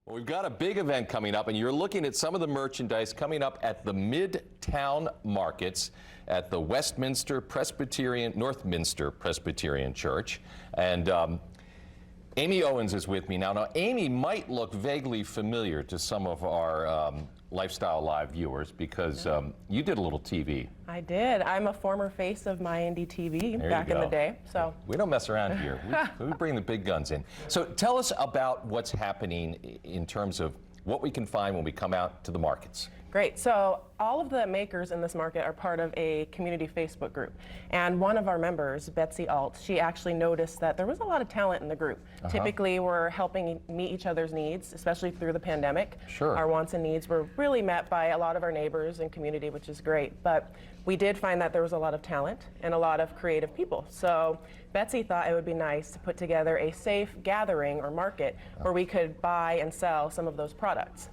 Well, we've got a big event coming up, and you're looking at some of the merchandise coming up at the Midtown markets at the Northminster Presbyterian Church. And Amy Owens is with me now. Now, Amy might look vaguely familiar to some of our Lifestyle Live viewers because you did a little TV. I did. I'm a former face of my indie TV back in the day. So we don't mess around here. We bring the big guns in. So tell us about what's happening in terms of what we can find when we come out to the markets. Great. So all of the makers in this market are part of a community Facebook group. And one of our members, Betsy Alt, she actually noticed that there was a lot of talent in the group. Typically, we're helping meet each other's needs, especially through the pandemic. Sure. Our wants and needs were really met by a lot of our neighbors and community, which is great. But we did find that there was a lot of talent and a lot of creative people. So Betsy thought it would be nice to put together a safe gathering or market where we could buy and sell some of those products.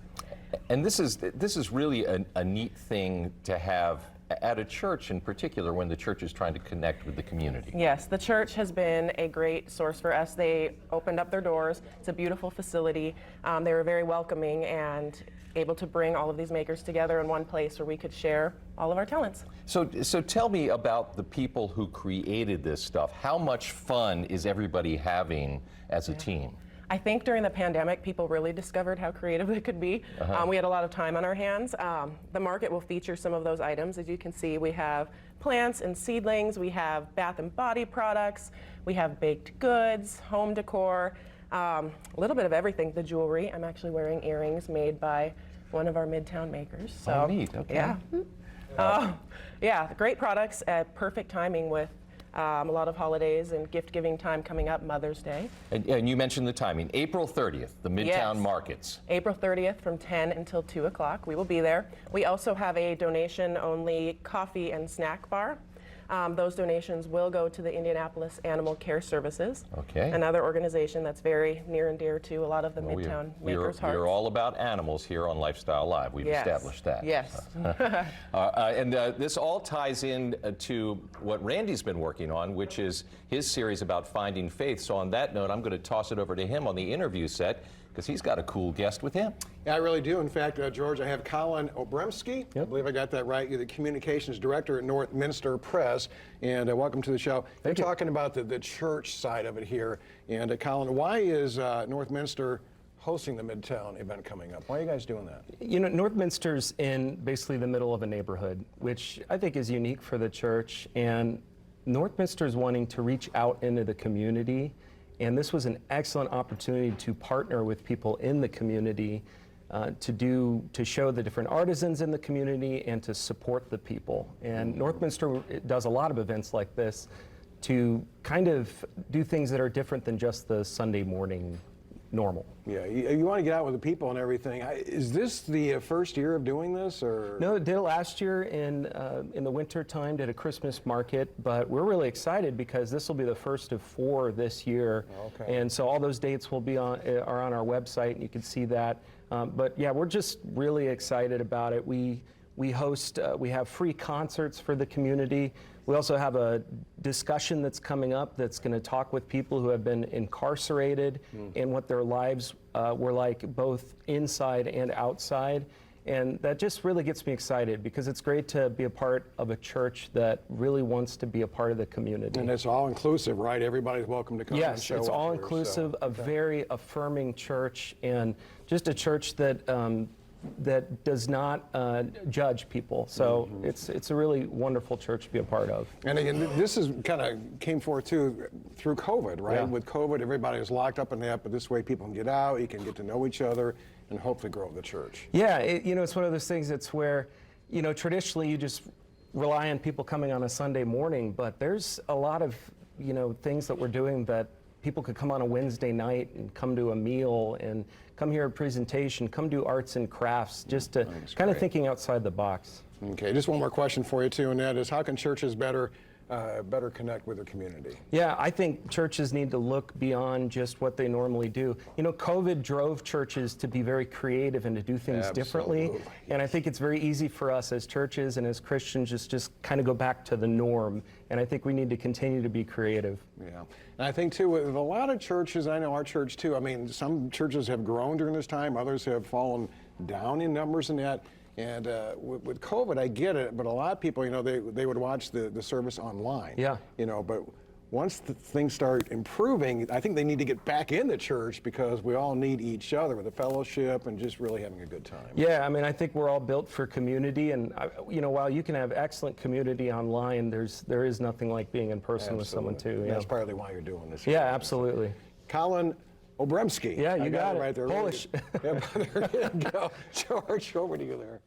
And this is really a neat thing to have at a church in particular when the church is trying to connect with the community. Yes, the church has been a great source for us. They opened up their doors. It's a beautiful facility. They were very welcoming and able to bring all of these makers together in one place where we could share all of our talents. So tell me about the people who created this stuff. How much fun is everybody having as a team? I think during the pandemic, people really discovered how creative it could be. We had a lot of time on our hands. The market will feature some of those items. As you can see, we have plants and seedlings, we have bath and body products, we have baked goods, home decor, a little bit of everything. The jewelry, I'm actually wearing earrings made by one of our Midtown makers. So, oh, neat, okay. Yeah. Yeah, great products at perfect timing with a lot of holidays and gift-giving time coming up, Mother's Day. And you mentioned the timing, April 30th, the Midtown markets. April 30th from 10 until 2 o'clock. We will be there. We also have a donation-only coffee and snack bar. Those donations will go to the Indianapolis Animal Care Services, another organization that's very near and dear to a lot of the Midtown makers' hearts. We're all about animals here on Lifestyle Live. We've established that. Yes. And this all ties in to what Randy's been working on, which is his series about finding faith. So on that note, I'm going to toss it over to him on the interview set, because he's got a cool guest with him. Yeah, I really do. In fact, George, I have Colin Obremski. I believe I got that right. You're the communications director at Northminster Press, and welcome to the show. You're talking about the church side of it here. And Colin, why is Northminster hosting the Midtown event coming up? Why are you guys doing that? You know, Northminster's in basically the middle of a neighborhood, which I think is unique for the church. And Northminster's wanting to reach out into the community. And this was an excellent opportunity to partner with people in the community to show the different artisans in the community and to support the people. And Northminster does a lot of events like this to kind of do things that are different than just the Sunday morning normal. Yeah, you want to get out with the people and everything. Is this the first year of doing this, or? No, did it last year in the winter time, did a Christmas market, but we're really excited because this will be the first of 4 this year. And so all those dates will be are on our website, and you can see that. But yeah, we're just really excited about it. We host, we have free concerts for the community. We also have a discussion that's coming up that's going to talk with people who have been incarcerated and what their lives were like both inside and outside. And that just really gets me excited because it's great to be a part of a church that really wants to be a part of the community. And it's all inclusive, right? Everybody's welcome to come and show up. Yes, it's all inclusive, a very affirming church, and just a church that that does not judge people. So it's a really wonderful church to be a part of. And again, this is kind of came forth too through COVID, right? Yeah. With COVID, everybody is locked up in that, but this way people can get out, you can get to know each other, and hopefully grow the church. Yeah, you know, it's one of those things that's where, you know, traditionally you just rely on people coming on a Sunday morning, but there's a lot of, you know, things that we're doing that people could come on a Wednesday night and come to a meal and come hear a presentation, come do arts and crafts, just to kind of thinking outside the box. Okay, just one more question for you too, and that is, how can churches better better connect with their community? Yeah, I think churches need to look beyond just what they normally do. You know, COVID drove churches to be very creative and to do things differently. Absolutely. And I think it's very easy for us as churches and as Christians just kind of go back to the norm. And I think we need to continue to be creative. Yeah, and I think too, with a lot of churches, I know our church too, I mean, some churches have grown during this time, others have fallen down in numbers and that. And with COVID, I get it, but a lot of people, you know, they would watch the service online. Yeah. You know, but once things start improving, I think they need to get back in the church because we all need each other with the fellowship and just really having a good time. Yeah, I mean, I think we're all built for community, and you know, while you can have excellent community online, there is nothing like being in person with someone too. And Yeah. that's partly why you're doing this. Yeah, absolutely. Colin Obremski. Yeah, I you got it. right there. Polish. Yeah, there you go. George, over to you there.